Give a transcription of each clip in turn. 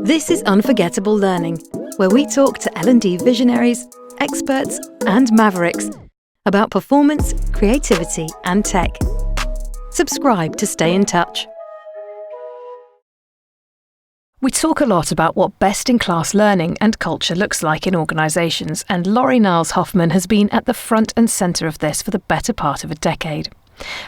This is Unforgettable Learning, where we talk to L&D visionaries, experts, and mavericks about performance, creativity, and tech. Subscribe to stay in touch. We talk a lot about what best-in-class learning and culture looks like in organisations, and Lori Niles-Hofmann has been at the front and centre of this for the better part of a decade.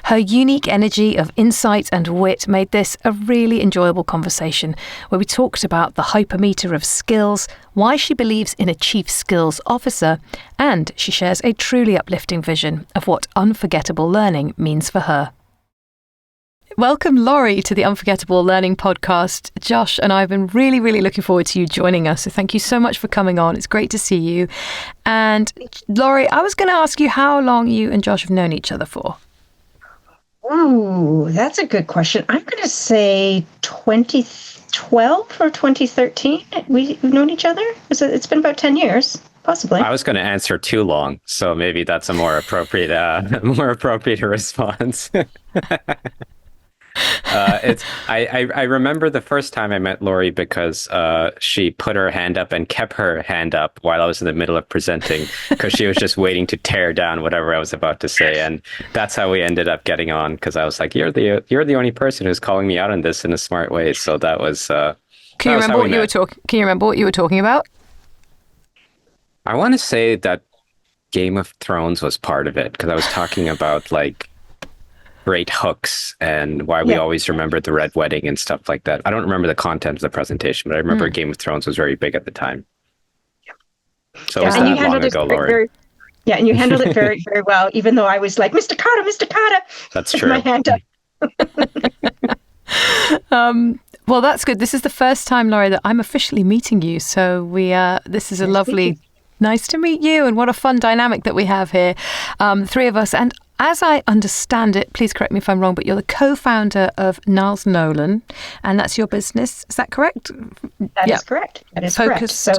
Her unique energy of insight and wit made this a really enjoyable conversation where we talked about the hypermeter of skills, why she believes in a chief skills officer, and she shares a truly uplifting vision of what unforgettable learning means for her. Welcome, Lori, to the Unforgettable Learning Podcast. Josh and I have been really looking forward to you joining us. So thank you so much for coming on. It's great to see you. And Lori, I was going to ask you how long you and Josh have known each other for. Ooh, that's a good question. I'm going to say 2012 or 2013. We've known each other. It's been about 10 years, possibly. I was going to answer too long, so maybe that's a more appropriate, response. I remember the first time I met Lori because she put her hand up and kept her hand up while I was in the middle of presenting because she was just waiting to tear down whatever I was about to say, and that's how we ended up getting on. Because I was like, "You're the only person who's calling me out on this in a smart way." So that was. Can you remember what you were talking about? I want to say that Game of Thrones was part of it because I was talking about like great hooks and why we always remember the Red Wedding and stuff like that. I don't remember the content of the presentation, but I remember Game of Thrones was very big at the time. So it was that long ago, Lori. And you handled it very, very well, even though I was like, Mr. Carter. That's true. My hand up. Well, that's good. This is the first time, Lori, that I'm officially meeting you. So this is a lovely, nice to meet you, and what a fun dynamic that we have here, three of us. And as I understand it, please correct me if I'm wrong, but you're the co-founder of NilesNolen, and that's your business. Is that correct? That is correct. That is correct. So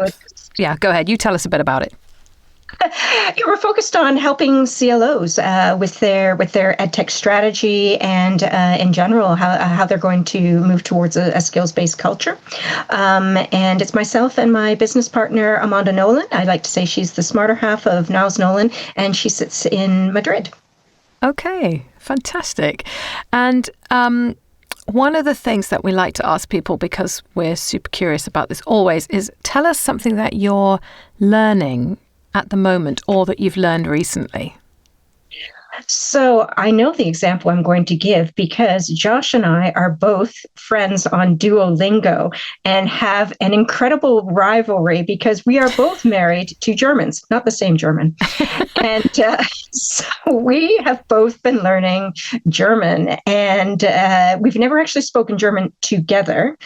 go ahead. You tell us a bit about it. We're focused on helping CLOs with their edtech strategy and in general how they're going to move towards a skills-based culture. And it's myself and my business partner, Amanda Nolan. I like to say she's the smarter half of NilesNolen, and she sits in Madrid. Okay, fantastic. And one of the things that we like to ask people, because we're super curious about this always, is tell us something that you're learning at the moment or that you've learned recently. So I know the example I'm going to give because Josh and I are both friends on Duolingo and have an incredible rivalry because we are both married to Germans, not the same German. And so we have both been learning German, and we've never actually spoken German together.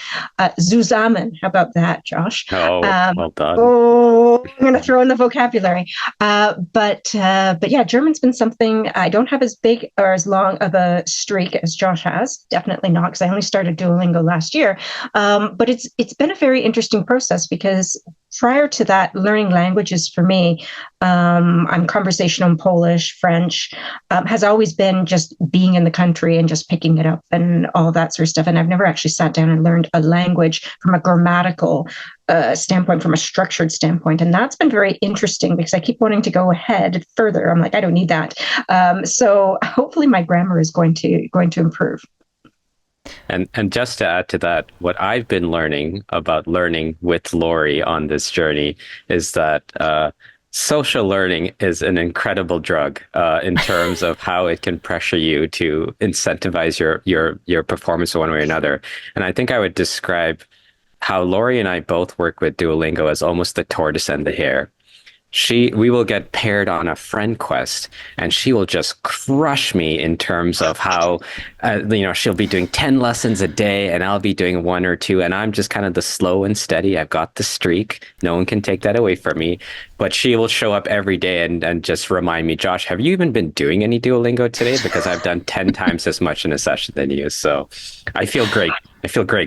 Zusammen, how about that, Josh? Oh, well done. Oh, I'm going to throw in the vocabulary. But yeah, German's been something. I don't have as big or as long of a streak as Josh has. Definitely not, because I only started Duolingo last year. But it's been a very interesting process because prior to that, learning languages for me, I'm conversational in Polish, French, has always been just being in the country and just picking it up and all that sort of stuff. And I've never actually sat down and learned a language from a grammatical standpoint, from a structured standpoint. And that's been very interesting because I keep wanting to go ahead further. I'm like, I don't need that. So hopefully my grammar is going to improve. And just to add to that, what I've been learning about learning with Lori on this journey is that social learning is an incredible drug in terms of how it can pressure you to incentivize your performance one way or another. And I think I would describe how Lori and I both work with Duolingo as almost the tortoise and the hare. We will get paired on a friend quest, and she will just crush me in terms of how, she'll be doing 10 lessons a day and I'll be doing 1 or 2. And I'm just kind of the slow and steady. I've got the streak. No one can take that away from me. But she will show up every day and just remind me, Josh, have you even been doing any Duolingo today? Because I've done 10 times as much in a session than you. So I feel great.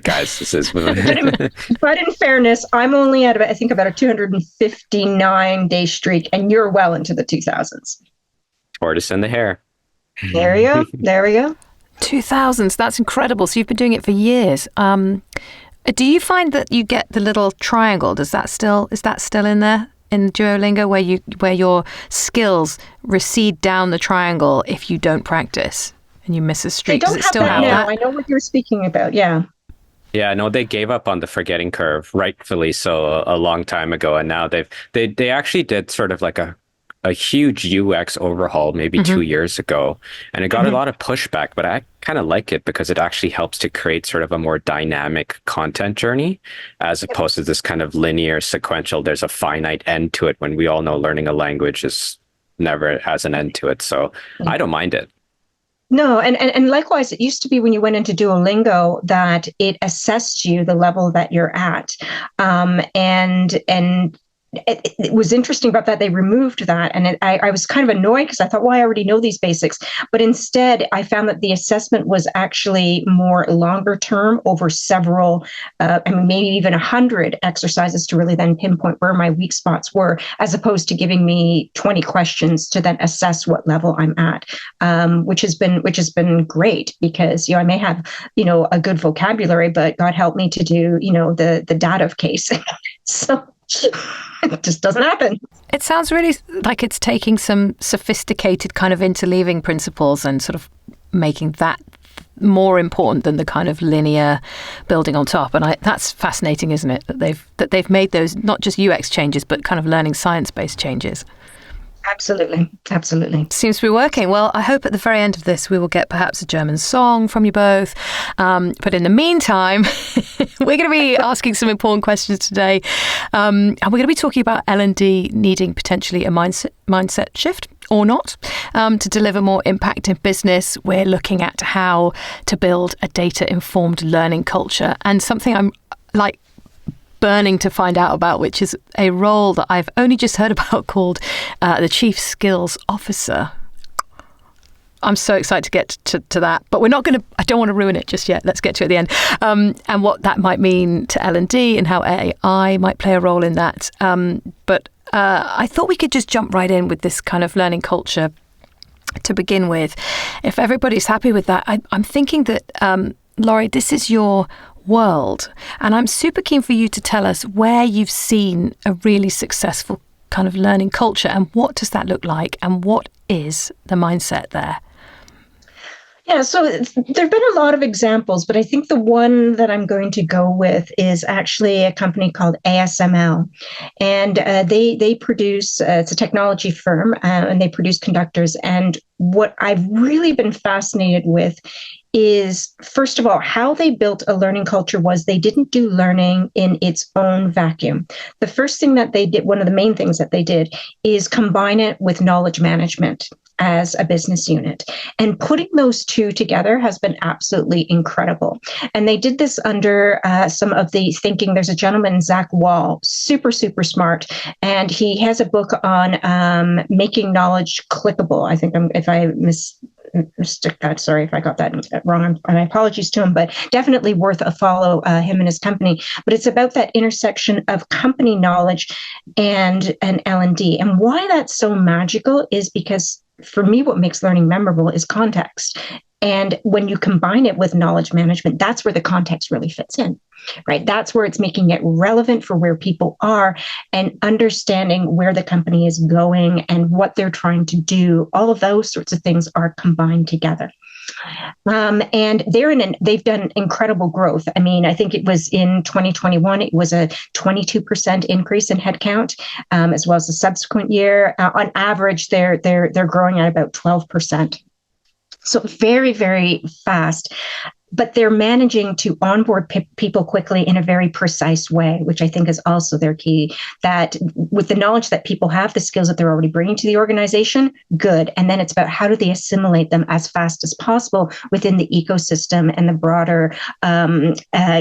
Guys. This is. But in fairness, I'm only at about a 259-day streak, and you're well into the 2000s. Tortoise and the hare. There we go. 2000s. That's incredible. So you've been doing it for years. Do you find that you get the little triangle? Is that still in there in Duolingo, where your skills recede down the triangle if you don't practice and you miss a streak? Does it still have that? I know what you're speaking about. Yeah. Yeah, no, they gave up on the forgetting curve, rightfully so, a long time ago, and now they actually did sort of like a huge UX overhaul maybe 2 years ago, and it got a lot of pushback, but I kind of like it because it actually helps to create sort of a more dynamic content journey as opposed to this kind of linear sequential, there's a finite end to it, when we all know learning a language is never has an end to it. So I don't mind it. No, and likewise, it used to be when you went into Duolingo that it assessed you the level that you're at, and it was interesting about that. They removed that. And I was kind of annoyed because I thought, well, I already know these basics. But instead, I found that the assessment was actually more longer term over several, maybe even 100 exercises to really then pinpoint where my weak spots were, as opposed to giving me 20 questions to then assess what level I'm at, which has been great because, I may have, a good vocabulary, but God help me to do, the dative case. So it just doesn't happen. It sounds really like it's taking some sophisticated kind of interleaving principles and sort of making that more important than the kind of linear building on top. And that's fascinating, isn't it? That they've made those not just UX changes, but kind of learning science-based changes. Absolutely. Seems to be working. Well, I hope at the very end of this we will get perhaps a German song from you both. But in the meantime, we're going to be asking some important questions today. And we're going to be talking about L&D needing potentially a mindset shift or not to deliver more impact in business. We're looking at how to build a data-informed learning culture, and something I'm burning to find out about, which is a role that I've only just heard about called the Chief Skills Officer. I'm so excited to get to that, but I don't want to ruin it just yet. Let's get to it at the end. And what that might mean to L&D and how AI might play a role in that. But I thought we could just jump right in with this kind of learning culture to begin with. If everybody's happy with that, I'm thinking that, Lori, this is your world, and I'm super keen for you to tell us where you've seen a really successful kind of learning culture, and what does that look like, and what is the mindset there? Yeah, so there have been a lot of examples, but I think the one that I'm going to go with is actually a company called ASML. And they produce, it's a technology firm, and they produce conductors. And what I've really been fascinated with is, first of all, how they built a learning culture was they didn't do learning in its own vacuum. The first thing that they did, one of the main things that they did, is combine it with knowledge management as a business unit. And putting those two together has been absolutely incredible. And they did this under some of the thinking. There's a gentleman, Zach Wall, super, super smart. And he has a book on making knowledge clickable. I think if I mistook that, sorry if I got that wrong, and my apologies to him, but definitely worth a follow, him and his company. But it's about that intersection of company knowledge and L&D. And why that's so magical is because, for me, what makes learning memorable is context. And when you combine it with knowledge management, that's where the context really fits in, right? That's where it's making it relevant for where people are and understanding where the company is going and what they're trying to do. All of those sorts of things are combined together. And they've done incredible growth. I mean, I think it was in 2021, it was a 22% increase in headcount, as well as the subsequent year. On average, they're growing at about 12%. So very, very fast. But they're managing to onboard people quickly in a very precise way, which I think is also their key. That with the knowledge that people have, the skills that they're already bringing to the organization, good. And then it's about how do they assimilate them as fast as possible within the ecosystem and the broader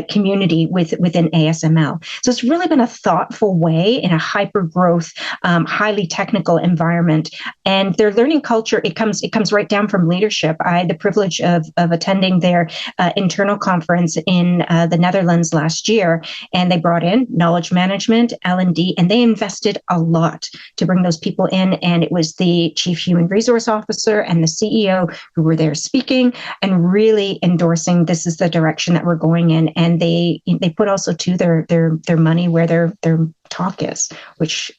community within ASML. So it's really been a thoughtful way in a hyper-growth, highly technical environment. And their learning culture, it comes right down from leadership. I had the privilege of attending their internal conference in the Netherlands last year, and they brought in knowledge management, L&D, and they invested a lot to bring those people in. And it was the chief human resource officer and the CEO who were there speaking and really endorsing this is the direction that we're going in. And they put also to their money where their talk is, which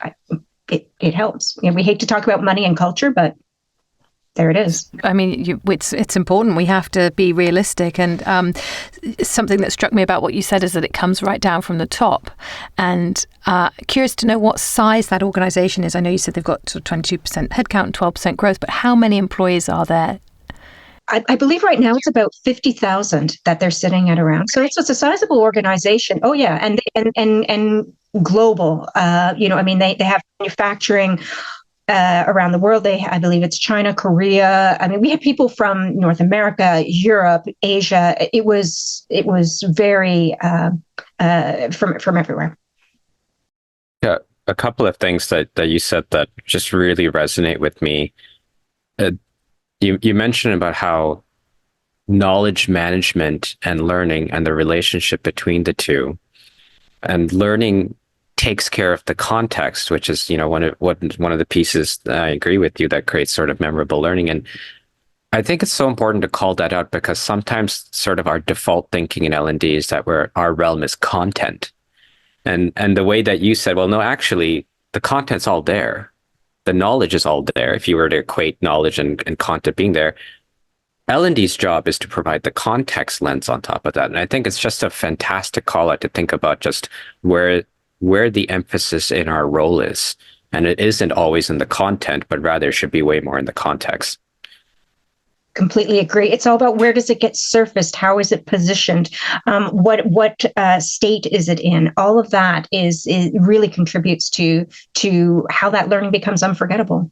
it helps. We hate to talk about money and culture, but there it is. I mean, it's important. We have to be realistic. And something that struck me about what you said is that it comes right down from the top. And curious to know what size that organisation is. I know you said they've got sort of 22% headcount and 12% growth, but how many employees are there? I believe right now it's about 50,000 that they're sitting at around. So it's a sizable organization. Oh yeah, and global. They have manufacturing around the world. I believe it's China, Korea. I mean, we had people from North America, Europe, Asia. It was very from everywhere. Yeah, a couple of things that you said that just really resonate with me. You mentioned about how knowledge management and learning and the relationship between the two, and learning takes care of the context, which is, one of the pieces that I agree with you that creates sort of memorable learning. And I think it's so important to call that out, because sometimes sort of our default thinking in L&D is that our realm is content. And the way that you said, well, no, actually the content's all there. The knowledge is all there. If you were to equate knowledge and content being there, L&D's job is to provide the context lens on top of that. And I think it's just a fantastic call out to think about just where the emphasis in our role is. And it isn't always in the content, but rather should be way more in the context. Completely agree. It's all about where does it get surfaced? How is it positioned? What state is it in? All of that it really contributes to how that learning becomes unforgettable.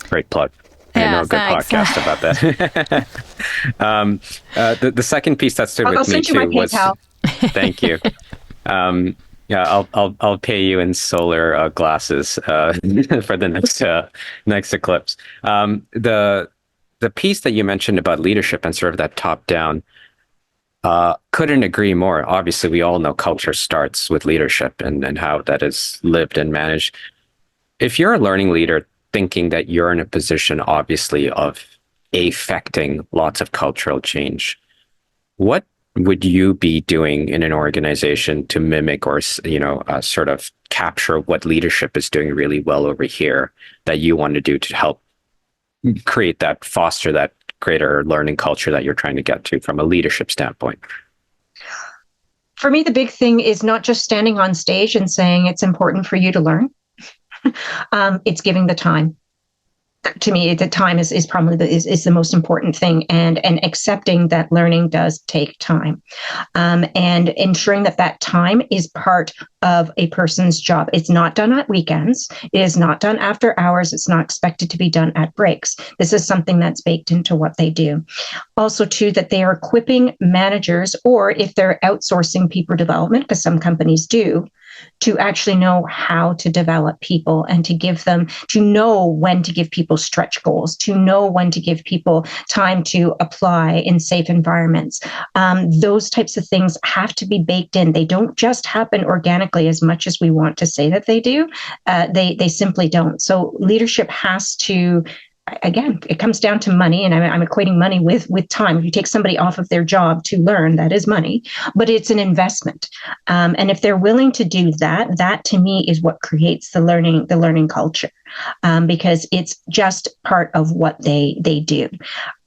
Great plug. I know a good podcast about that. The second pice that stood with me too was. Thank you. Yeah, I'll pay you in solar glasses for the next eclipse. The piece that you mentioned about leadership and sort of that top down, couldn't agree more. Obviously, we all know culture starts with leadership and how that is lived and managed. If you're a learning leader thinking that you're in a position, obviously, of affecting lots of cultural change, what would you be doing in an organization to mimic or, sort of capture what leadership is doing really well over here that you want to do to help foster that greater learning culture that you're trying to get to from a leadership standpoint? For me, the big thing is not just standing on stage and saying it's important for you to learn. It's giving the time. To me, the time is probably the most important thing, and accepting that learning does take time, and ensuring that time is part of a person's job. It's not done at weekends. It is not done after hours. It's not expected to be done at breaks. This is something that's baked into what they do. Also, too, that they are equipping managers, or if they're outsourcing people development, because some companies do, to actually know how to develop people and to know when to give people stretch goals, to know when to give people time to apply in safe environments. Those types of things have to be baked in. They don't just happen organically as much as we want to say that they do. They simply don't. So leadership has to, again, it comes down to money, and I'm equating money with time. If you take somebody off of their job to learn, that is money, but it's an investment. And if they're willing to do that, that to me is what creates the learning culture, because it's just part of what they do.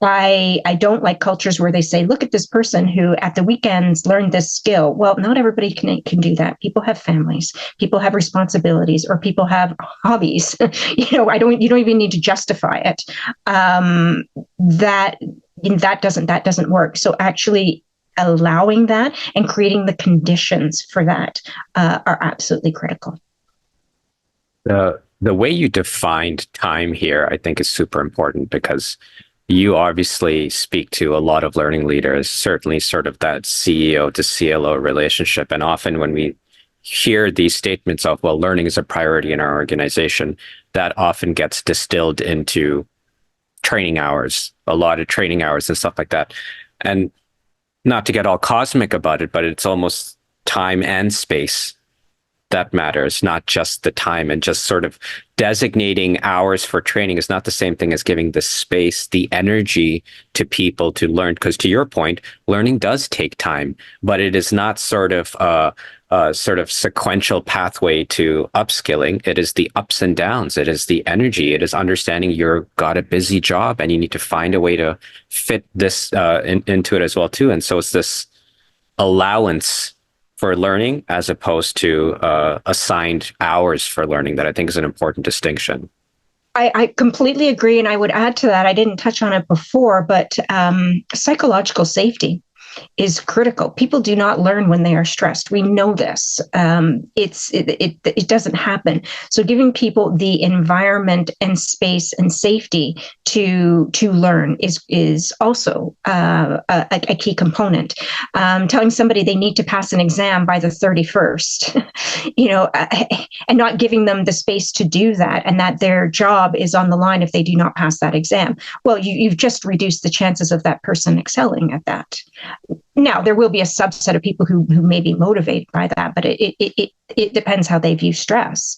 I don't like cultures where they say, look at this person who at the weekends learned this skill. Well, not everybody can do that. People have families, people have responsibilities, or people have hobbies. You don't even need to justify it. That doesn't work. So actually allowing that and creating the conditions for that are absolutely critical. The way you defined time here, I think, is super important, because you obviously speak to a lot of learning leaders, certainly sort of that CEO to CLO relationship. And often when we hear these statements of, well, learning is a priority in our organization, that often gets distilled into training hours, a lot of training hours and stuff like that. And not to get all cosmic about it, but it's almost time and space that matters, not just the time. And just sort of designating hours for training is not the same thing as giving the space, the energy to people to learn. Because to your point, learning does take time, but it is not sort of a sort of sequential pathway to upskilling. It is the ups and downs. It is the energy. It is understanding you've got a busy job and you need to find a way to fit this into it as well too. And so it's this allowance for learning as opposed to assigned hours for learning that I think is an important distinction. I completely agree. And I would add to that, I didn't touch on it before, but psychological safety is critical. People do not learn when they are stressed. We know this. It doesn't happen. So giving people the environment and space and safety to learn is also a key component. Telling somebody they need to pass an exam by the 31st, and not giving them the space to do that, and that their job is on the line if they do not pass that exam. Well, you've just reduced the chances of that person excelling at that. Now, there will be a subset of people who may be motivated by that, but it depends how they view stress.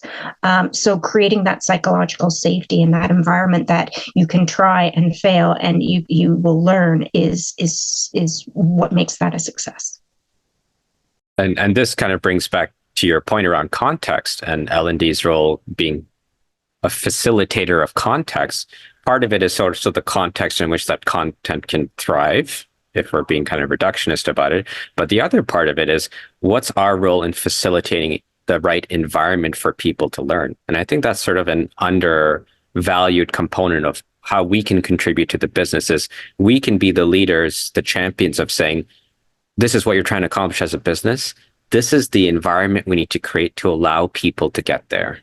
So creating that psychological safety in that environment that you can try and fail and you will learn is what makes that a success. And this kind of brings back to your point around context and L&D's role being a facilitator of context. Part of it is sort of the context in which that content can thrive, if we're being kind of reductionist about it. But the other part of it is, what's our role in facilitating the right environment for people to learn? And I think that's sort of an undervalued component of how we can contribute to the business. Is we can be the leaders, the champions of saying, this is what you're trying to accomplish as a business. This is the environment we need to create to allow people to get there.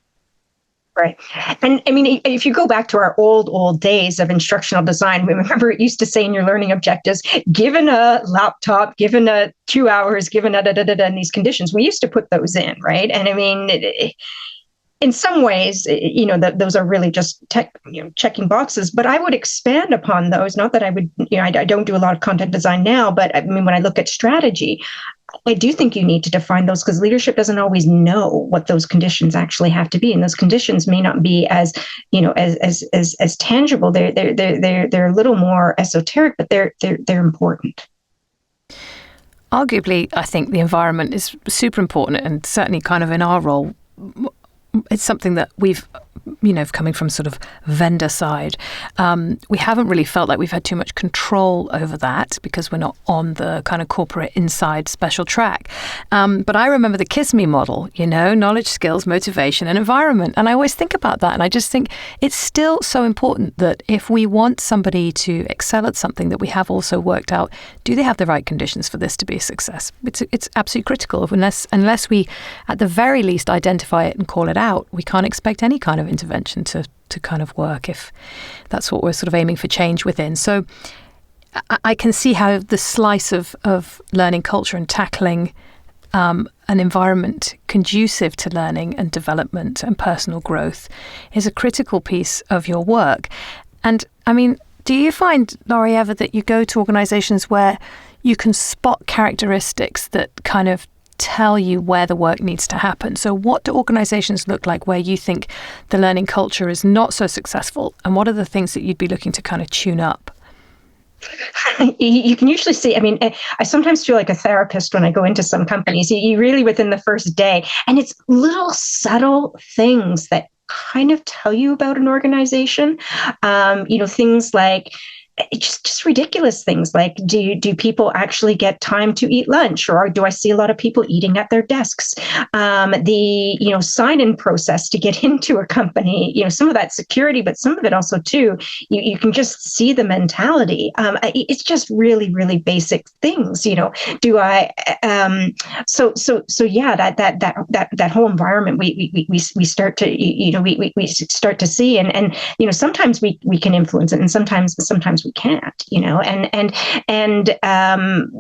Right. And I mean, if you go back to our old days of instructional design, remember it used to say in your learning objectives, given a laptop, given a 2 hours, given and these conditions, we used to put those in, right? And I mean, in some ways, those are really just checking boxes, but I would expand upon those. Not that I would, I don't do a lot of content design now, but I mean, when I look at strategy, I do think you need to define those, because leadership doesn't always know what those conditions actually have to be, and those conditions may not be as tangible. They're a little more esoteric, but they're important. Arguably, I think the environment is super important, and certainly kind of in our role, it's something that we've, coming from sort of vendor side, we haven't really felt like we've had too much control over that because we're not on the kind of corporate inside special track. But I remember the KISS me model, knowledge, skills, motivation, and environment. And I always think about that. And I just think it's still so important that if we want somebody to excel at something, that we have also worked out, do they have the right conditions for this to be a success? It's absolutely critical. Unless we, at the very least, identify it and call it out, we can't expect any kind of intervention to kind of work if that's what we're sort of aiming for change within. So I can see how the slice of learning culture and tackling an environment conducive to learning and development and personal growth is a critical piece of your work. And I mean, do you find, Lori, ever that you go to organizations where you can spot characteristics that kind of tell you where the work needs to happen? So what do organizations look like where you think the learning culture is not so successful? And what are the things that you'd be looking to kind of tune up? You can usually see, I mean, I sometimes feel like a therapist when I go into some companies. You really within the first day, and it's little subtle things that kind of tell you about an organization. Things like, it's just ridiculous things like, do people actually get time to eat lunch, or do I see a lot of people eating at their desks? The sign-in process to get into a company, some of that security, but some of it also too, you can just see the mentality. It's just really, really basic things. Do I? Yeah, that whole environment we start to we start to see, and sometimes we can influence it, and sometimes we we can't,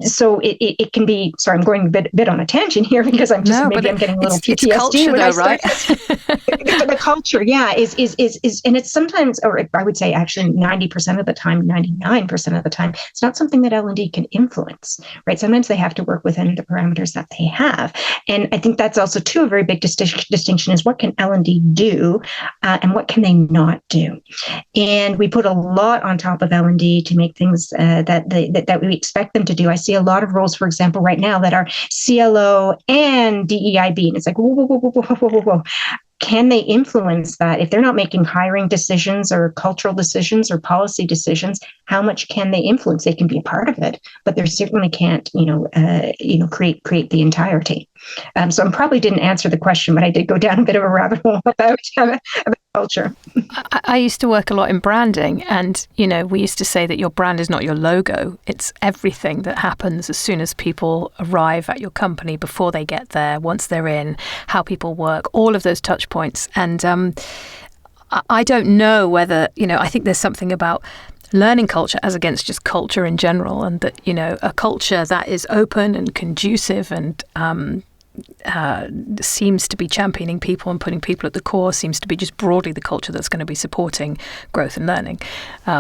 so it can be. Sorry, I'm going a bit on a tangent here because I'm getting a little PTSD. It's culture, when though, I start right? the culture, is, and it's sometimes, or I would say actually 90% of the time, 99% of the time, it's not something that L&D can influence, right? Sometimes they have to work within the parameters that they have. And I think that's also too a very big distinction is what can L&D do and what can they not do? And we put a lot on top of L&D to make things that we expect them to do. I see a lot of roles, for example, right now that are CLO and DEIB. And it's like, whoa. Can they influence that? If they're not making hiring decisions or cultural decisions or policy decisions, how much can they influence? They can be a part of it, but they certainly can't, create the entirety. So I probably didn't answer the question, but I did go down a bit of a rabbit hole about culture. I used to work a lot in branding, and we used to say that your brand is not your logo. It's everything that happens as soon as people arrive at your company, before they get there, once they're in, how people work, all of those touch points. And I don't know whether, I think there's something about learning culture as against just culture in general, and that, a culture that is open and conducive and seems to be championing people and putting people at the core seems to be just broadly the culture that's going to be supporting growth and learning.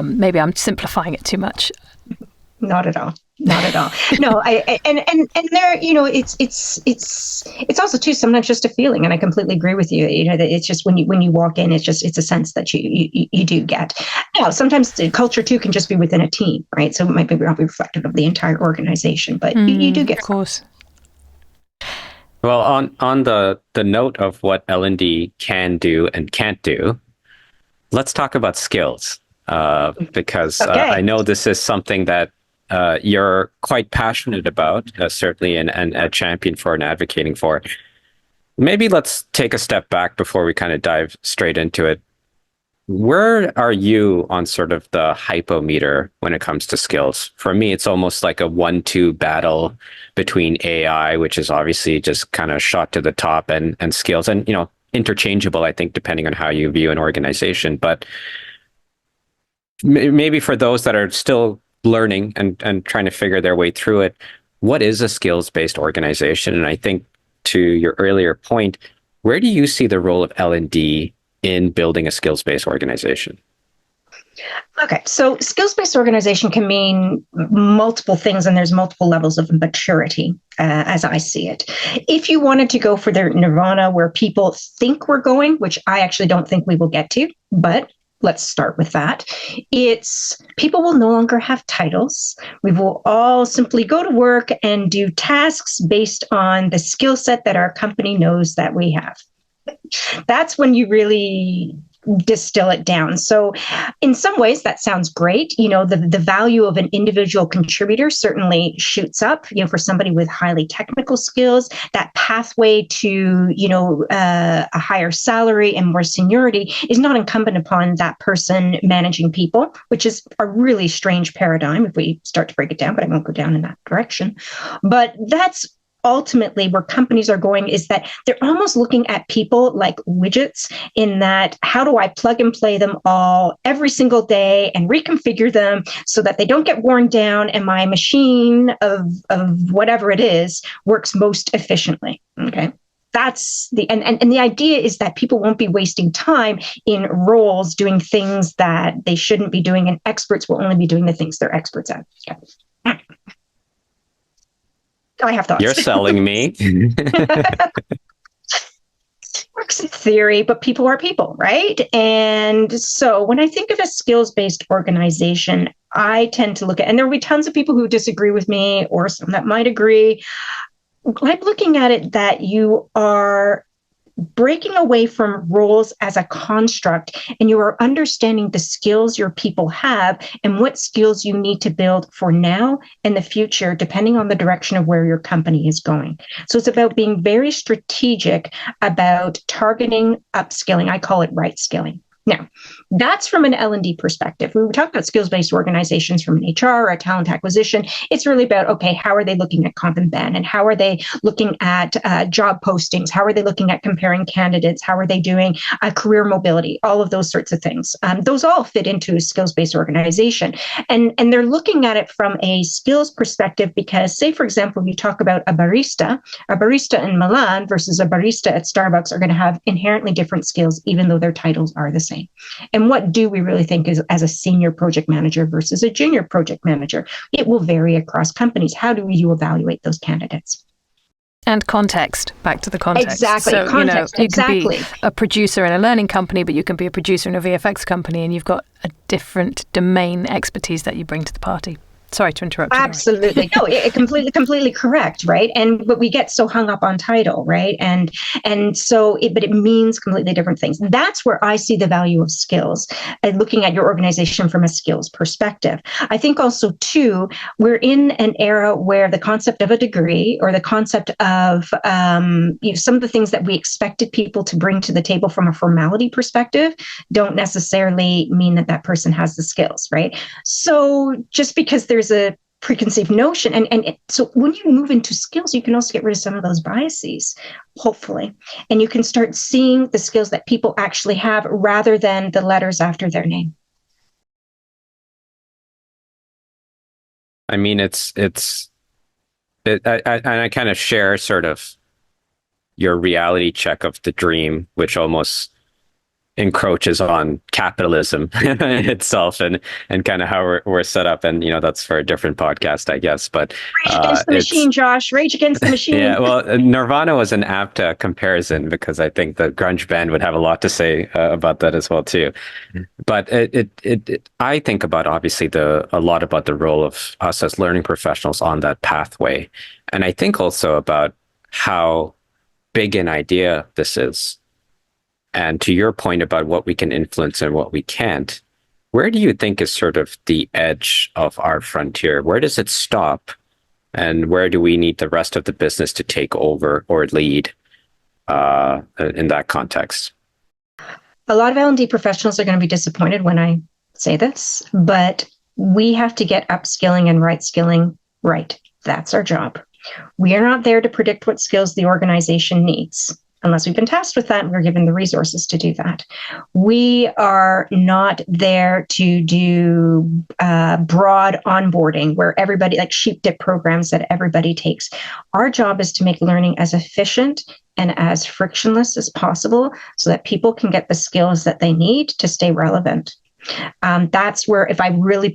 Maybe I'm simplifying it too much. Not at all. No, and there, it's also too sometimes just a feeling, and I completely agree with you. That it's just when you walk in, it's a sense that you do get. Now, sometimes the culture too can just be within a team, right? So it might be not be reflective of the entire organization, but you do get, of course. Well, on the note of what L&D can do and can't do, let's talk about skills, because I know this is something that you're quite passionate about, certainly, and a champion for and advocating for. Maybe let's take a step back before we kind of dive straight into it. Where are you on sort of the hypometer when it comes to skills? For me, it's almost like a 1-2 battle between AI, which is obviously just kind of shot to the top, and skills, and interchangeable, I think, depending on how you view an organization. But maybe for those that are still learning and trying to figure their way through it, what is a skills-based organization? And I think to your earlier point, where do you see the role of L&D in building a skills-based organization? Okay, so skills-based organization can mean multiple things, and there's multiple levels of maturity, as I see it. If you wanted to go for their nirvana, where people think we're going, which I actually don't think we will get to, but let's start with that. It's people will no longer have titles. We will all simply go to work and do tasks based on the skill set that our company knows that we have. That's when you really distill it down. So in some ways that sounds great. The value of an individual contributor certainly shoots up, for somebody with highly technical skills. That pathway to, a higher salary and more seniority is not incumbent upon that person managing people, which is a really strange paradigm if we start to break it down, but I won't go down in that direction. But that's ultimately where companies are going, is that they're almost looking at people like widgets, in that, how do I plug and play them all every single day and reconfigure them so that they don't get worn down and my machine of whatever it is works most efficiently. Okay. That's and the idea is that people won't be wasting time in roles doing things that they shouldn't be doing, and experts will only be doing the things they're experts at. Okay. I have thoughts. You're selling me. Works in theory, but people are people, right? And so when I think of a skills-based organization, I tend to look at, and there will be tons of people who disagree with me, or some that might agree. I'm looking at it that you are breaking away from roles as a construct, and you are understanding the skills your people have and what skills you need to build for now and the future, depending on the direction of where your company is going. So it's about being very strategic about targeting upskilling. I call it right skilling. Now, that's from an L&D perspective. We talk about skills-based organizations from an HR or a talent acquisition. It's really about, okay, how are they looking at comp and ben? And how are they looking at job postings? How are they looking at comparing candidates? How are they doing career mobility? All of those sorts of things. Those all fit into a skills-based organization. And they're looking at it from a skills perspective because, say, for example, you talk about a barista in Milan versus a barista at Starbucks are going to have inherently different skills, even though their titles are the same. And what do we really think is as a senior project manager versus a junior project manager? It will vary across companies. How do you evaluate those candidates? And context, back to the context. Exactly, so, context, you can be a producer in a learning company, but you can be a producer in a VFX company, and you've got a different domain expertise that you bring to the party. Sorry to interrupt you. Absolutely. No, completely correct, right? But we get so hung up on title, right? But it means completely different things. That's where I see the value of skills and looking at your organization from a skills perspective. I think also, too, we're in an era where the concept of a degree or the concept of some of the things that we expected people to bring to the table from a formality perspective don't necessarily mean that person has the skills, right? So just because there's a preconceived notion. So when you move into skills, you can also get rid of some of those biases, hopefully. And you can start seeing the skills that people actually have rather than the letters after their name. I mean, I kind of share sort of your reality check of the dream, which almost encroaches on capitalism itself and kind of how we're set up. And, that's for a different podcast, I guess. But Rage Against the Machine, Josh. Rage Against the Machine. Yeah, well, Nirvana was an apt comparison because I think the grunge band would have a lot to say about that as well, too. But I think about, obviously, a lot about the role of us as learning professionals on that pathway. And I think also about how big an idea this is. And to your point about what we can influence and what we can't, where do you think is sort of the edge of our frontier? Where does it stop? And where do we need the rest of the business to take over or lead in that context? A lot of L&D professionals are going to be disappointed when I say this, but we have to get upskilling and right skilling right. That's our job. We are not there to predict what skills the organization needs, unless we've been tasked with that and we're given the resources to do that. We are not there to do broad onboarding where everybody, like sheep dip programs that everybody takes. Our job is to make learning as efficient and as frictionless as possible so that people can get the skills that they need to stay relevant. That's where, if I really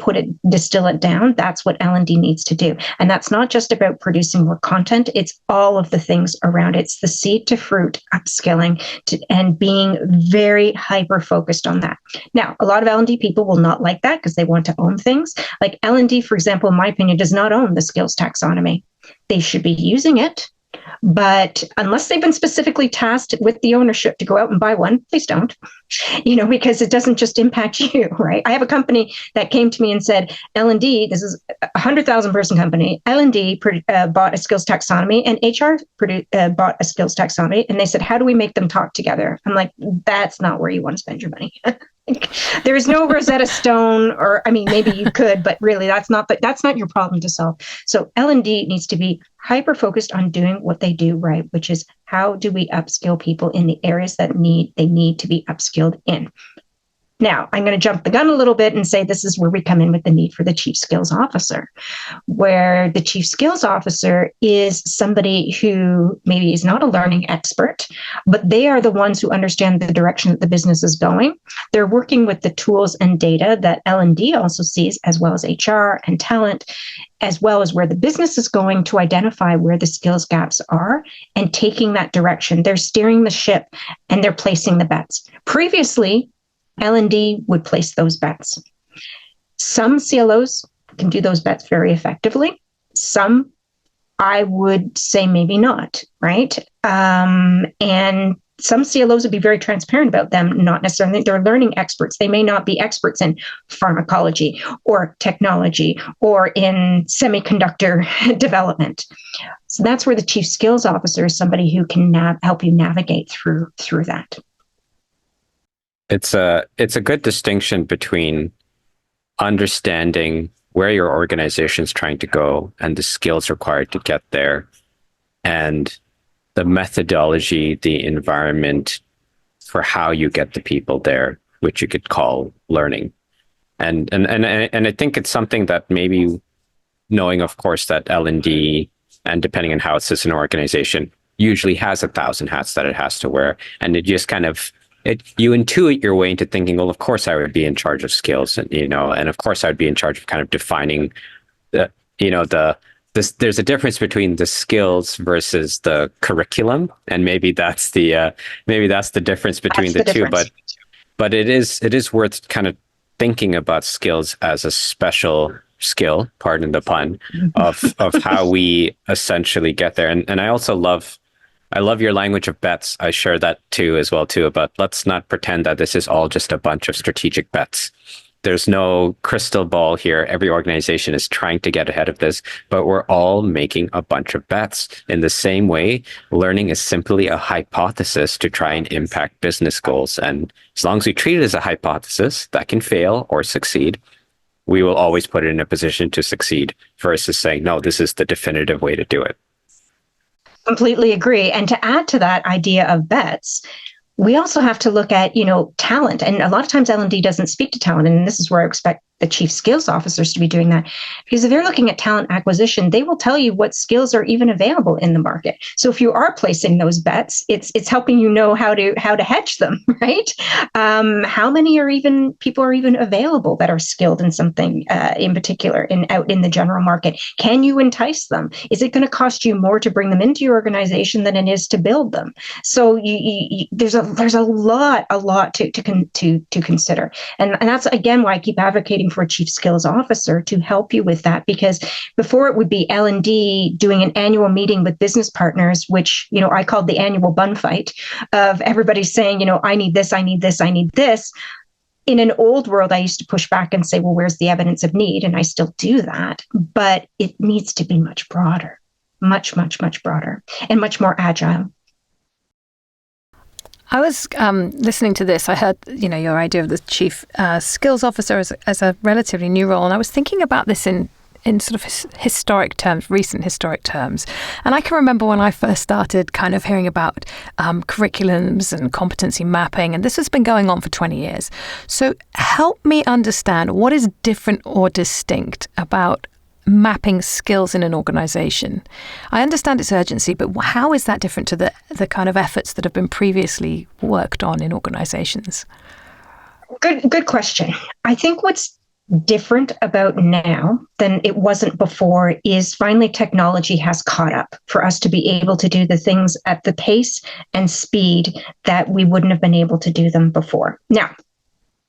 distill it down, that's what L&D needs to do. And that's not just about producing more content. It's all of the things around it. It's the seed to fruit upskilling and being very hyper focused on that. Now, a lot of L&D people will not like that because they want to own things. Like L&D, for example, in my opinion, does not own the skills taxonomy. They should be using it. But unless they've been specifically tasked with the ownership to go out and buy one, please don't, because it doesn't just impact you, right? I have a company that came to me and said, L&D, this is a 100,000 person company. L&D bought a skills taxonomy and HR bought a skills taxonomy. And they said, how do we make them talk together? I'm like, that's not where you want to spend your money. There is no Rosetta Stone, or maybe you could, but really that's not your problem to solve. So L&D needs to be hyper focused on doing what they do right, which is how do we upskill people in the areas that they need to be upskilled in. Now, I'm going to jump the gun a little bit and say this is where we come in with the need for the chief skills officer, where the chief skills officer is somebody who maybe is not a learning expert, but they are the ones who understand the direction that the business is going. They're working with the tools and data that L&D also sees, as well as HR and talent, as well as where the business is going to identify where the skills gaps are and taking that direction. They're steering the ship and they're placing the bets. Previously, L&D would place those bets. Some CLOs can do those bets very effectively. Some, I would say maybe not, right? And some CLOs would be very transparent about them, not necessarily they're learning experts. They may not be experts in pharmacology or technology or in semiconductor development. So that's where the chief skills officer is somebody who can help you navigate through that. it's a good distinction between understanding where your organization is trying to go and the skills required to get there, and the methodology, the environment for how you get the people there, which you could call learning. And I think it's something that maybe, knowing, of course, that L&D, and depending on how it sits in an organization, usually has 1,000 hats that it has to wear, and it just kind of you intuit your way into thinking, well, of course I would be in charge of skills, and and of course I would be in charge of kind of defining there's a difference between the skills versus the curriculum, and maybe that's the difference between the two. But it is worth kind of thinking about skills as a special skill, pardon the pun, of how we essentially get there. And I also love your language of bets. I share that too, about let's not pretend that this is all just a bunch of strategic bets. There's no crystal ball here. Every organization is trying to get ahead of this, but we're all making a bunch of bets. In the same way, learning is simply a hypothesis to try and impact business goals. And as long as we treat it as a hypothesis that can fail or succeed, we will always put it in a position to succeed versus saying, no, this is the definitive way to do it. Completely agree. And to add to that idea of bets, we also have to look at, talent. And a lot of times L&D doesn't speak to talent. And this is where I expect the chief skills officers to be doing that. Because if they're looking at talent acquisition, they will tell you what skills are even available in the market. So if you are placing those bets, it's helping you know how to hedge them, right? How many people are even available that are skilled in something in particular out in the general market? Can you entice them? Is it going to cost you more to bring them into your organization than it is to build them? So there's a lot to consider, and that's again why I keep advocating for a chief skills officer to help you with that, because before it would be L&D doing an annual meeting with business partners, which I called the annual bun fight of everybody saying, I need this, I need this, I need this. In an old world, I used to push back and say, well, where's the evidence of need? And I still do that, but it needs to be much broader, much, much, much broader, and much more agile. I was listening to this. I heard, your idea of the chief skills officer as a relatively new role, and I was thinking about this in sort of historic terms, recent historic terms. And I can remember when I first started kind of hearing about curriculums and competency mapping, and this has been going on for 20 years. So help me understand what is different or distinct about mapping skills in an organization. I understand its urgency, but how is that different to the kind of efforts that have been previously worked on in organizations? Good question. I think what's different about now than it wasn't before is finally technology has caught up for us to be able to do the things at the pace and speed that we wouldn't have been able to do them before. Now,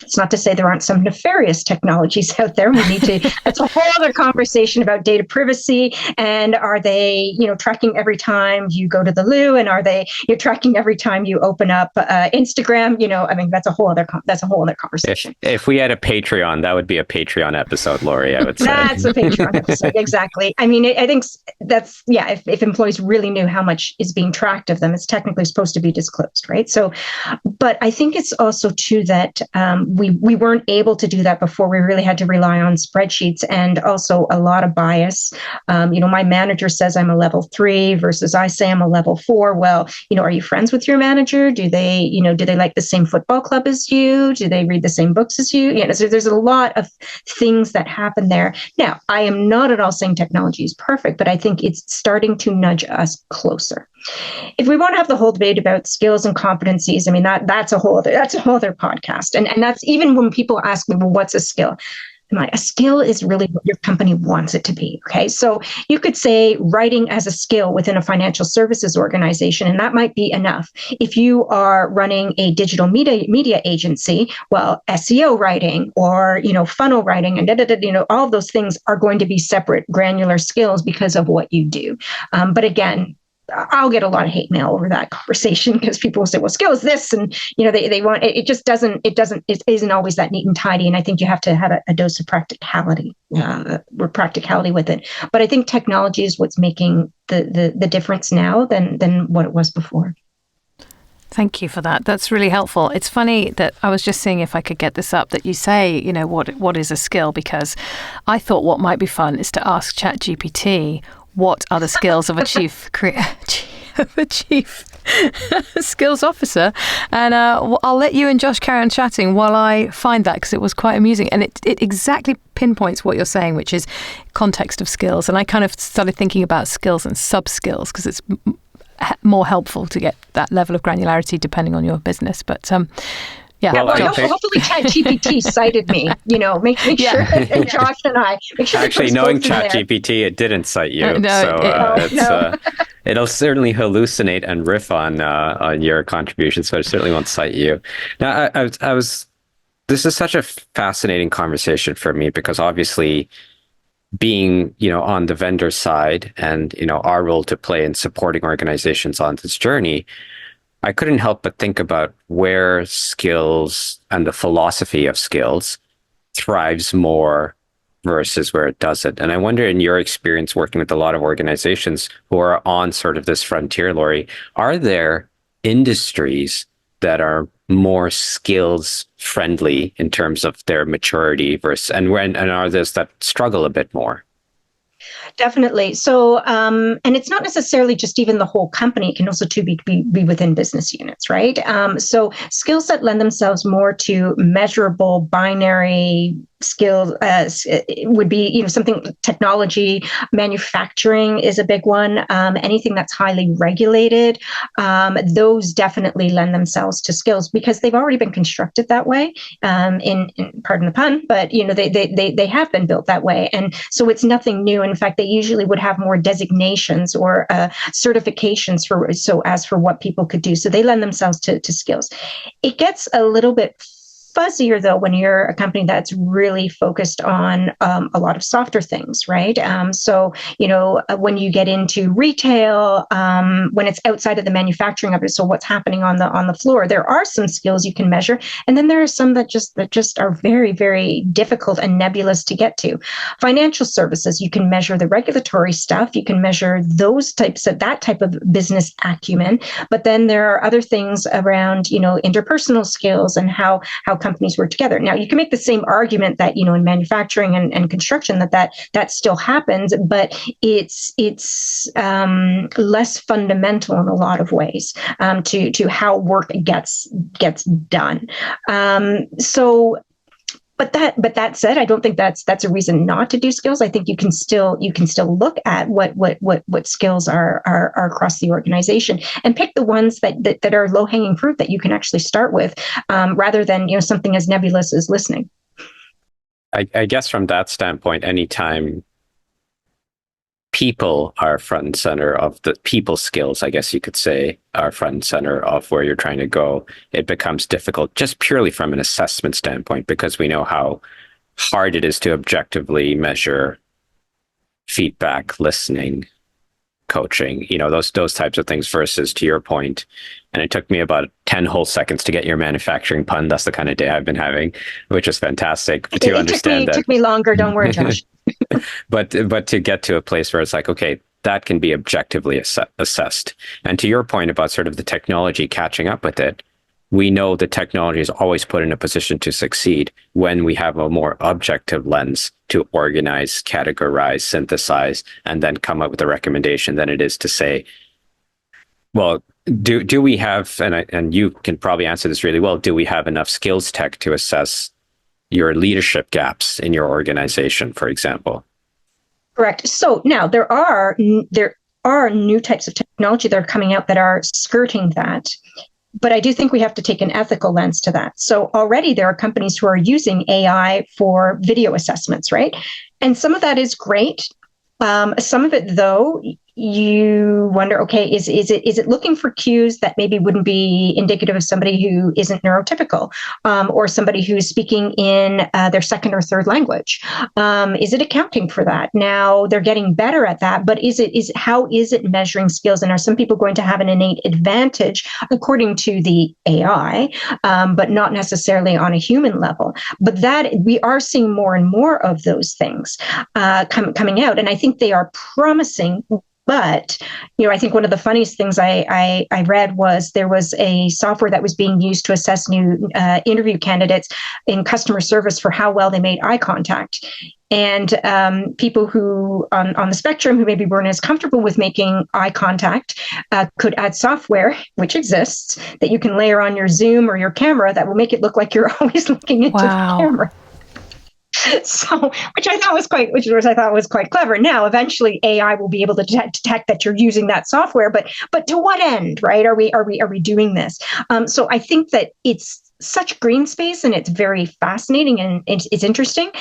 it's not to say there aren't some nefarious technologies out there. We need to, that's a whole other conversation about data privacy. And are they, tracking every time you go to the loo? And are they, tracking every time you open up Instagram? That's a whole other conversation. If we had a Patreon, that would be a Patreon episode, Lori, I would say. That's a Patreon episode. Exactly. I think that's, if employees really knew how much is being tracked of them, it's technically supposed to be disclosed, right? So, but I think it's also true that, we weren't able to do that before. We really had to rely on spreadsheets and also a lot of bias. My manager says I'm a level 3 versus I say I'm a level 4. Well, are you friends with your manager? Do they like the same football club as you? Do they read the same books as you? So there's a lot of things that happen there. Now, I am not at all saying technology is perfect, but I think it's starting to nudge us closer. If we want to have the whole debate about skills and competencies, that's a whole other podcast. And that's even when people ask me, well, what's a skill? A skill is really what your company wants it to be. Okay. So you could say writing as a skill within a financial services organization, and that might be enough. If you are running a digital media agency, well, SEO writing or, funnel writing and all of those things are going to be separate granular skills because of what you do. But again, I'll get a lot of hate mail over that conversation because people will say, well, skill is this. And, they want, it isn't always that neat and tidy. And I think you have to have a dose of practicality with it. But I think technology is what's making the difference now than what it was before. Thank you for that. That's really helpful. It's funny that I was just seeing if I could get this up, that you say, what is a skill? Because I thought what might be fun is to ask ChatGPT what are the skills of a chief skills officer. And I'll let you and Josh carry on chatting while I find that, because it was quite amusing. And it exactly pinpoints what you're saying, which is context of skills. And I kind of started thinking about skills and sub-skills, because it's more helpful to get that level of granularity depending on your business. But yeah. Well, hopefully ChatGPT cited me. Make sure that Josh and I make sure. Actually, knowing ChatGPT, it didn't cite you, it'll certainly hallucinate and riff on your contributions, but it certainly won't cite you. Now, this is such a fascinating conversation for me, because obviously, being on the vendor side and our role to play in supporting organizations on this journey, I couldn't help but think about where skills and the philosophy of skills thrives more versus where it doesn't. And I wonder, in your experience working with a lot of organizations who are on sort of this frontier, Lori, are there industries that are more skills friendly in terms of their maturity versus, and are those that struggle a bit more? Definitely. So, and it's not necessarily just even the whole company. It can also be within business units, right? So skills that lend themselves more to measurable binary skills would be, something technology, manufacturing is a big one. Anything that's highly regulated, those definitely lend themselves to skills because they've already been constructed that way. In pardon the pun, but they have been built that way, and so it's nothing new. In fact, they usually would have more designations or certifications for what people could do. So they lend themselves to skills. It gets a little bit fuzzier though when you're a company that's really focused on a lot of softer things, right? So when you get into retail, when it's outside of the manufacturing of it, so what's happening on the floor, there are some skills you can measure, and then there are some that just are very, very difficult and nebulous to get to. Financial services, you can measure the regulatory stuff, you can measure that type of business acumen, but then there are other things around interpersonal skills and how companies work together. Now, you can make the same argument that in manufacturing and construction that still happens, but it's less fundamental in a lot of ways to how work gets done. But that said, I don't think that's a reason not to do skills. I think you can still look at what skills are across the organization and pick the ones that are low hanging fruit that you can actually start with, rather than something as nebulous as listening. I guess from that standpoint, anytime people are front and center of the people skills, I guess you could say, are front and center of where you're trying to go, it becomes difficult just purely from an assessment standpoint, because we know how hard it is to objectively measure feedback, listening, coaching, those types of things versus, to your point, and it took me about 10 whole seconds to get your manufacturing pun. That's the kind of day I've been having, which is fantastic to understand that. It took me longer. Don't worry, Josh. But to get to a place where it's like, okay, that can be objectively assessed. And to your point about sort of the technology catching up with it, we know the technology is always put in a position to succeed when we have a more objective lens to organize, categorize, synthesize, and then come up with a recommendation than it is to say, well, do we have, and you can probably answer this really well, do we have enough skills tech to assess your leadership gaps in your organization, for example? Correct. So now there are new types of technology that are coming out that are skirting that. But I do think we have to take an ethical lens to that. So already there are companies who are using AI for video assessments, right? And some of that is great. Some of it, though, you wonder, okay, is it looking for cues that maybe wouldn't be indicative of somebody who isn't neurotypical, or somebody who's speaking in their second or third language? Is it accounting for that? Now they're getting better at that, but how is it measuring skills? And are some people going to have an innate advantage according to the AI, but not necessarily on a human level? But that we are seeing more and more of those things coming out, and I think they are promising But, I think one of the funniest things I read was there was a software that was being used to assess new interview candidates in customer service for how well they made eye contact. And people who on the spectrum who maybe weren't as comfortable with making eye contact could add software, which exists, that you can layer on your Zoom or your camera that will make it look like you're always looking into the camera. So, which I thought was quite clever. Now, eventually, AI will be able to detect that you're using that software, but to what end, right? Are we doing this? So, I think that it's such green space, and it's very fascinating, and it's interesting.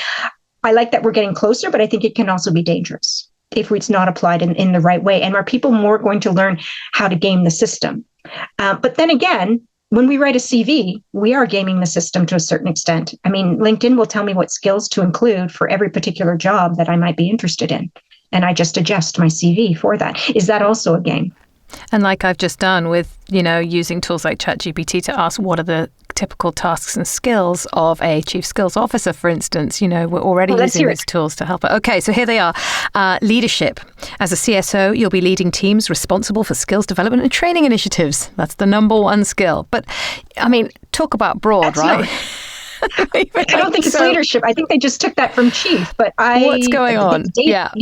I like that we're getting closer, but I think it can also be dangerous if it's not applied in the right way. And are people more going to learn how to game the system? But then again, when we write a CV, we are gaming the system to a certain extent. I mean, LinkedIn will tell me what skills to include for every particular job that I might be interested in. And I just adjust my CV for that. Is that also a game? And like I've just done with, using tools like ChatGPT to ask what are the typical tasks and skills of a chief skills officer, for instance. We're already using these tools to help. Okay, so here they are. Leadership. As a CSO, you'll be leading teams responsible for skills development and training initiatives. That's the number one skill. But, I mean, talk about broad, right? I don't think it's leadership. I think they just took that from chief. But what's going on? Yeah.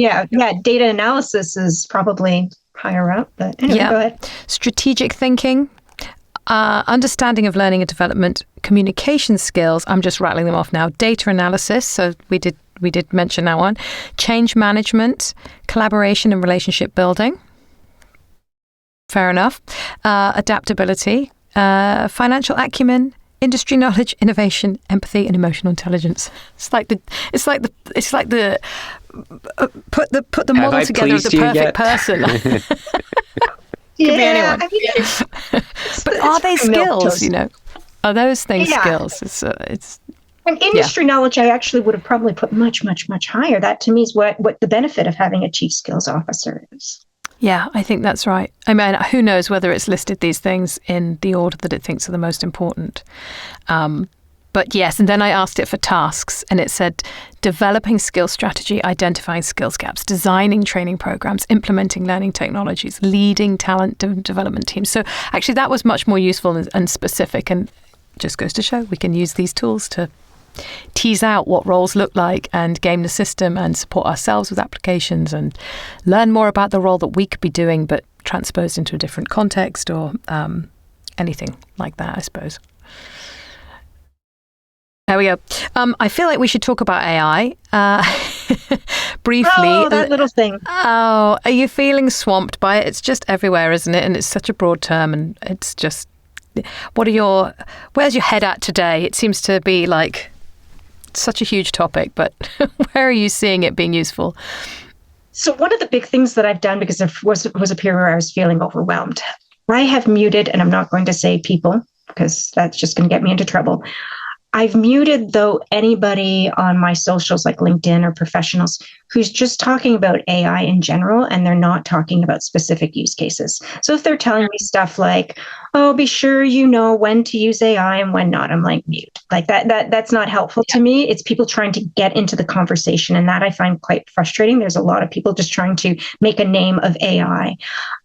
Data analysis is probably higher up. But anyway, go ahead. Strategic thinking. Understanding of learning and development, communication skills. I'm just rattling them off now. Data analysis. So we did mention that one. Change management, collaboration and relationship building. Fair enough. Adaptability, financial acumen, industry knowledge, innovation, empathy, and emotional intelligence. It's like the put the model together of the perfect person. Could be anyone. I mean, but are they skills? Are those things skills? It's and industry knowledge. I actually would have probably put much, much, much higher. That to me is what the benefit of having a chief skills officer is. Yeah, I think that's right. I mean, who knows whether it's listed these things in the order that it thinks are the most important. But yes, and then I asked it for tasks, and it said developing skill strategy, identifying skills gaps, designing training programs, implementing learning technologies, leading talent development teams. So actually that was much more useful and specific, and just goes to show we can use these tools to tease out what roles look like and game the system and support ourselves with applications and learn more about the role that we could be doing, but transposed into a different context or anything like that, I suppose. There we go. I feel like we should talk about AI briefly. Oh, that little thing. Oh, are you feeling swamped by it? It's just everywhere, isn't it? And it's such a broad term, and it's just, where's your head at today? It seems to be like such a huge topic, but where are you seeing it being useful? So one of the big things that I've done, because there was a period where I was feeling overwhelmed, I have muted, and I'm not going to say people, because that's just going to get me into trouble. I've muted, though, anybody on my socials like LinkedIn or professionals who's just talking about AI in general, and they're not talking about specific use cases. So if they're telling me stuff like, oh, be sure you know when to use AI and when not, I'm like, mute. Like that's not helpful to me. It's people trying to get into the conversation, and that I find quite frustrating. There's a lot of people just trying to make a name of AI.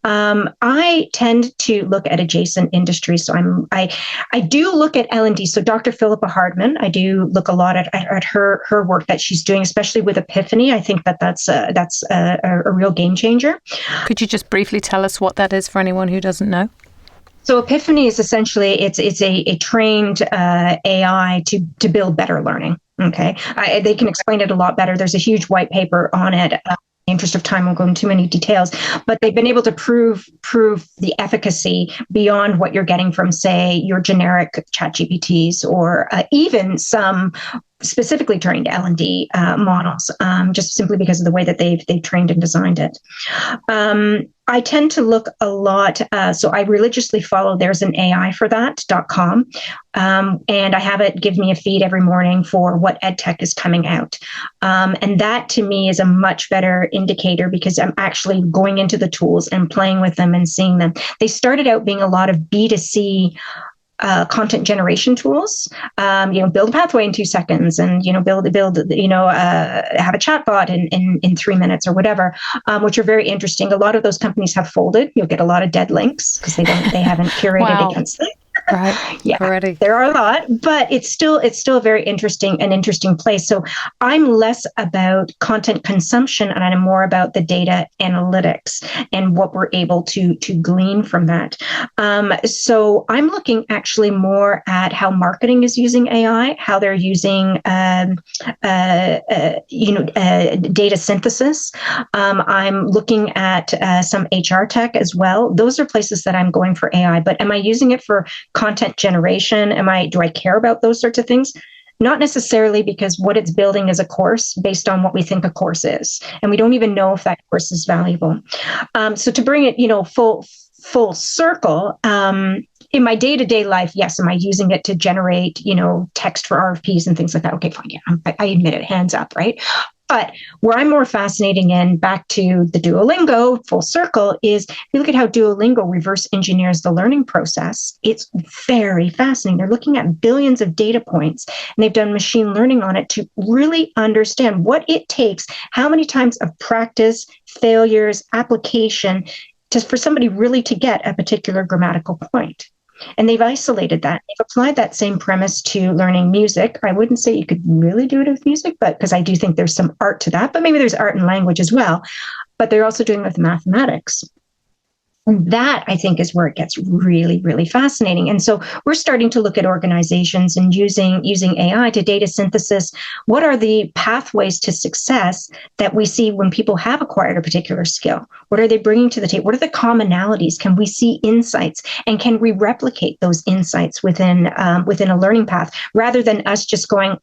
I tend to look at adjacent industries. So I do look at L&D. So Dr. Philippa Hardman, I do look a lot at her work that she's doing, especially with Epiphany. I think that's a real game changer. Could you just briefly tell us what that is for anyone who doesn't know? So Epiphany is essentially it's a trained AI to build better learning. Okay, they can explain it a lot better. There's a huge white paper on it. In the interest of time, I won't go into too many details, but they've been able to prove the efficacy beyond what you're getting from, say, your generic ChatGPTs or even some specifically trained L&D models, just simply because of the way that they've trained and designed it. I tend to look a lot, so I religiously follow there's an AI for that.com, and I have it give me a feed every morning for what EdTech is coming out. And that to me is a much better indicator because I'm actually going into the tools and playing with them and seeing them. They started out being a lot of B2C content generation tools, build a pathway in 2 seconds, and build have a chatbot in 3 minutes or whatever, which are very interesting. A lot of those companies have folded. You'll get a lot of dead links because they haven't curated Wow. against it. Right. Yeah, Already. there are a lot, but it's still a very interesting place. So I'm less about content consumption and I'm more about the data analytics and what we're able to glean from that. So I'm looking actually more at how marketing is using AI, how they're using data synthesis. I'm looking at some HR tech as well. Those are places that I'm going for AI. But am I using it for content generation? Do I care about those sorts of things? Not necessarily, because what it's building is a course based on what we think a course is. And we don't even know if that course is valuable. So to bring it, full circle, in my day-to-day life, yes, am I using it to generate, text for RFPs and things like that? Okay, fine. Yeah, I admit it, hands up, right? But where I'm more fascinating in, back to the Duolingo full circle, is if you look at how Duolingo reverse engineers the learning process. It's very fascinating. They're looking at billions of data points, and they've done machine learning on it to really understand what it takes, how many times of practice, failures, application, for somebody really to get a particular grammatical point. And they've isolated that. They've applied that same premise to learning music. I wouldn't say you could really do it with music, but because I do think there's some art to that, but maybe there's art in language as well. But they're also doing it with mathematics. And that, I think, is where it gets really, really fascinating. And so we're starting to look at organizations and using AI to data synthesis. What are the pathways to success that we see when people have acquired a particular skill? What are they bringing to the table? What are the commonalities? Can we see insights? And can we replicate those insights within a learning path, rather than us just going,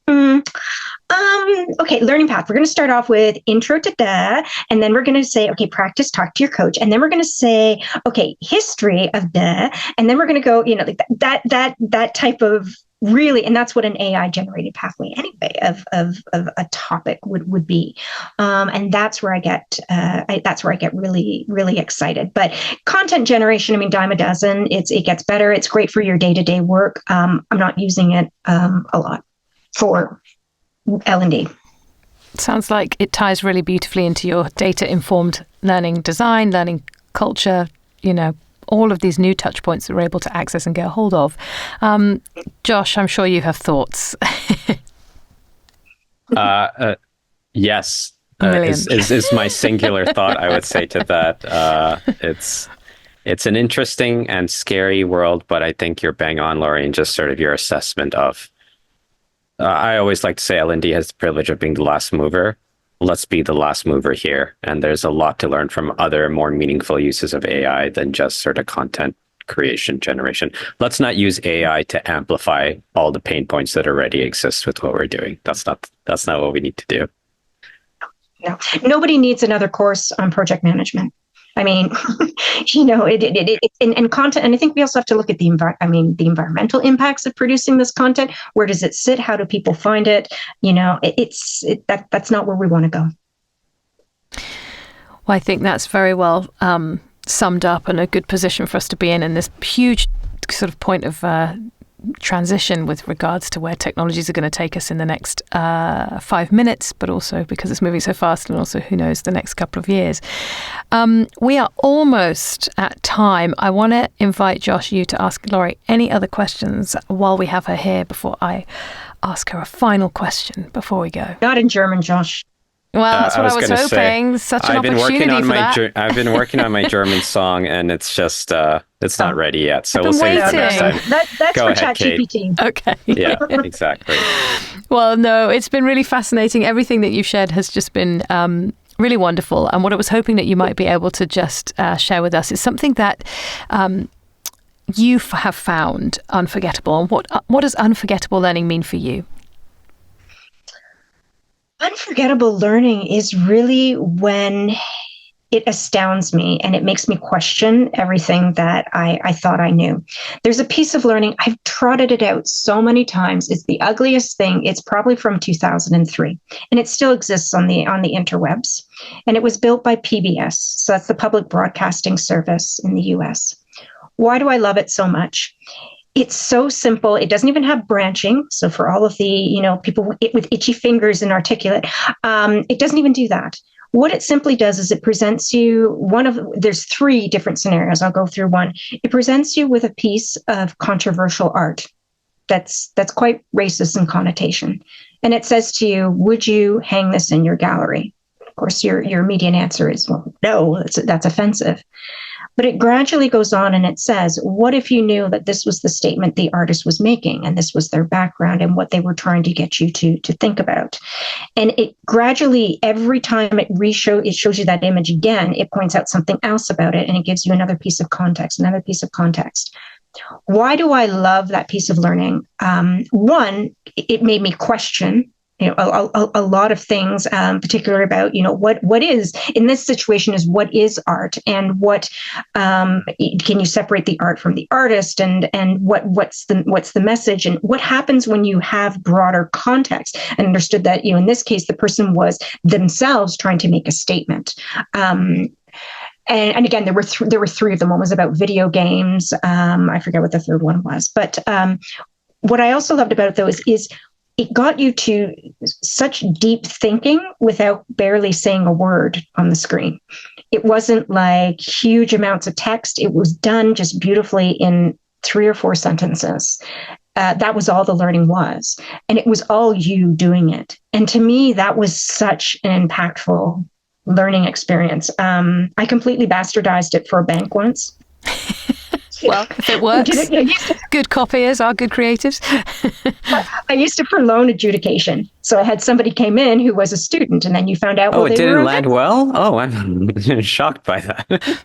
okay, learning path. We're going to start off with intro to da, and then we're going to say, okay, practice, talk to your coach. And then we're going to say, okay, history of da, and then we're going to go, like that type of really, and that's what an AI generated pathway anyway of a topic would be. And that's where I get, really, really excited. But content generation, dime a dozen, it gets better. It's great for your day-to-day work. I'm not using it a lot for L&D. Sounds like it ties really beautifully into your data-informed learning design, learning culture, all of these new touch points that we're able to access and get a hold of. Josh, I'm sure you have thoughts. Yes, is my singular thought, I would say to that. It's an interesting and scary world, but I think you're bang on, Lori, and just sort of your assessment of I always like to say L&D has the privilege of being the last mover. Let's be the last mover here. And there's a lot to learn from other more meaningful uses of AI than just sort of content creation generation. Let's not use AI to amplify all the pain points that already exist with what we're doing. That's not what we need to do. No, nobody needs another course on project management. And content. And I think we also have to look at the environmental impacts of producing this content. Where does it sit? How do people find it? That's not where we want to go. Well, I think that's very well summed up, and a good position for us to be in this huge sort of point of transition with regards to where technologies are going to take us in the next 5 minutes, but also because it's moving so fast, and also, who knows, the next couple of years. We are almost at time. I want to invite Josh, you to ask Lori any other questions while we have her here before I ask her a final question before we go. Not in German, Josh. Well, that's what I was hoping. Such an opportunity for that. I've been working on my German song, and it's just it's not ready yet. So we'll save it for next time. That's Go for ahead, ChatGPT. Okay. Yeah, exactly. Well, no, it's been really fascinating. Everything that you've shared has just been really wonderful. And what I was hoping that you might be able to just share with us is something that you have found unforgettable. And what does unforgettable learning mean for you? Unforgettable learning is really when it astounds me and it makes me question everything that I thought I knew. There's a piece of learning, I've trotted it out so many times. It's the ugliest thing. It's probably from 2003, and it still exists on the interwebs. And it was built by PBS. So that's the Public Broadcasting Service in the US. Why do I love it so much? It's so simple. It doesn't even have branching. So for all of the, people with itchy fingers and articulate, it doesn't even do that. What it simply does is it presents you there's 3 different scenarios. I'll go through one. It presents you with a piece of controversial art that's quite racist in connotation. And it says to you, would you hang this in your gallery? Of course, your immediate answer is, well, no, that's offensive. But it gradually goes on and it says, what if you knew that this was the statement the artist was making and this was their background and what they were trying to get you to think about? And it gradually, every time it shows you that image again, it points out something else about it and it gives you another piece of context. Why do I love that piece of learning? One, it made me question a lot of things, particularly about, what is in this situation is what is art, and what can you separate the art from the artist, and what's the message, and what happens when you have broader context, and understood that, in this case, the person was themselves trying to make a statement. And again, there were 3 of them. One was about video games. I forget what the third one was. But what I also loved about it, though, is it got you to such deep thinking without barely saying a word on the screen. It wasn't like huge amounts of text. It was done just beautifully in 3 or 4 sentences. That was all the learning was. And it was all you doing it. And to me, that was such an impactful learning experience. I completely bastardized it for a bank once. Well, if it works, good copyers are good creatives. I used it for loan adjudication. So I had somebody came in who was a student, and then you found out. Oh, it didn't land well? Oh, I'm shocked by that.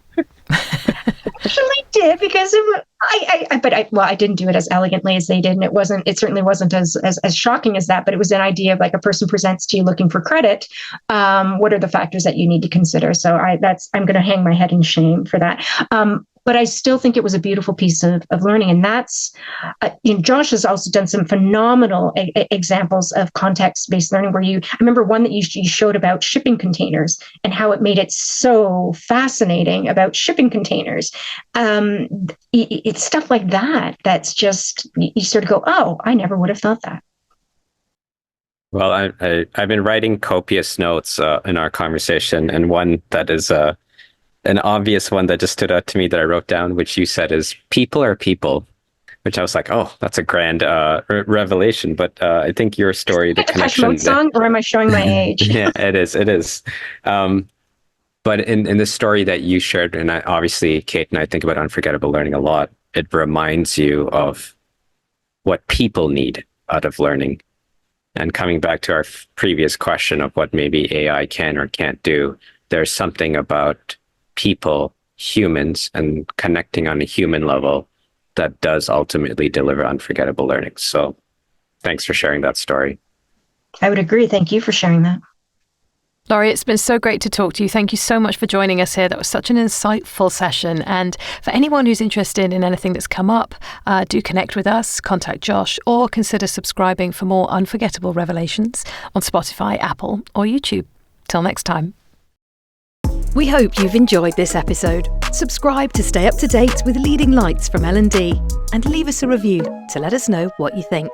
Actually did, because I didn't do it as elegantly as they did, and it certainly wasn't as shocking as that. But it was an idea of, like, a person presents to you looking for credit. What are the factors that you need to consider? So I'm going to hang my head in shame for that. But I still think it was a beautiful piece of learning. And that's, Josh has also done some phenomenal examples of context-based learning where I remember one that you showed about shipping containers and how it made it so fascinating about shipping containers. It's stuff like that that's just, you sort of go, oh, I never would have thought that. Well, I've been writing copious notes in our conversation, and one that is an obvious one that just stood out to me that I wrote down, which you said is people are people, which I was like, oh, that's a grand revelation. But I think your story, the connection. Song, or am I showing my age? Yeah, it is. But in the story that you shared, and obviously Kate and I think about Unforgettable Learning a lot, it reminds you of what people need out of learning. And coming back to our previous question of what maybe AI can or can't do, there's something about people, humans, and connecting on a human level that does ultimately deliver unforgettable learning. So thanks for sharing that story. I would agree. Thank you for sharing that. Lori, it's been so great to talk to you. Thank you so much for joining us here. That was such an insightful session. And for anyone who's interested in anything that's come up, do connect with us, contact Josh, or consider subscribing for more unforgettable revelations on Spotify, Apple, or YouTube. Till next time. We hope you've enjoyed this episode. Subscribe to stay up to date with leading lights from L&D and leave us a review to let us know what you think.